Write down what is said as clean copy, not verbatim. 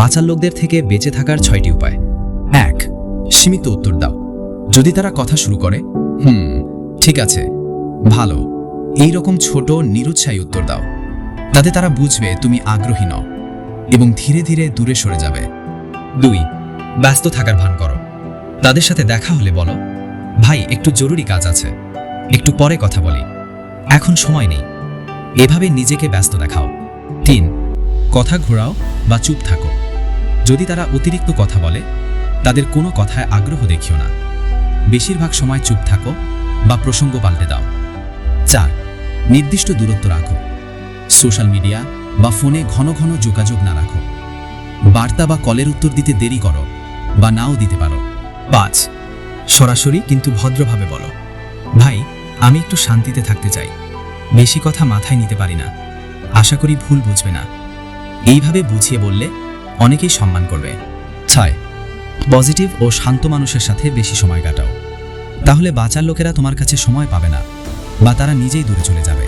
বাঁচার লোকদের থেকে বেঁচে থাকার 6টি উপায়। 1. সীমিত উত্তর দাও। যদি তারা কথা শুরু করে ঠিক আছে, ভালো, এই রকম ছোট নিরুৎসাহী উত্তর দাও। তাতে তারা বুঝবে তুমি আগ্রহী নও এবং ধীরে ধীরে দূরে সরে যাবে। 2. ব্যস্ত থাকার ভান করো। তাদের সাথে দেখা হলে বলো, ভাই একটু জরুরি কাজ আছে, একটু পরে কথা বলি, এখন সময় নেই। এভাবে নিজেকে ব্যস্ত দেখাও। 3. কথা ঘোরাও বা চুপ থাকো। যদি তারা অতিরিক্ত কথা বলে, তাদের কোনো কথায় আগ্রহ দেখিও না। বেশিরভাগ সময় চুপ থাকো বা প্রসঙ্গ পাল্টে দাও। 4. নির্দিষ্ট দূরত্ব রাখো। সোশ্যাল মিডিয়া বা ফোনে ঘন ঘন যোগাযোগ না রাখো। বার্তা বা কলের উত্তর দিতে দেরি করো বা নাও দিতে পারো। 5. সরাসরি কিন্তু ভদ্রভাবে বলো, ভাই আমি একটু শান্তিতে থাকতে চাই, বেশি কথা মাথায় নিতে পারি না, আশা করি ভুল বুঝবে না। এইভাবে বুঝিয়ে বললে অনেকেই সম্মান করবে। 6. পজিটিভ ও শান্ত মানুষের সাথে বেশি সময় কাটাও। তাহলে বাঁচার লোকেরা তোমার কাছে সময় পাবে না বা তারা নিজেই দূরে চলে যাবে।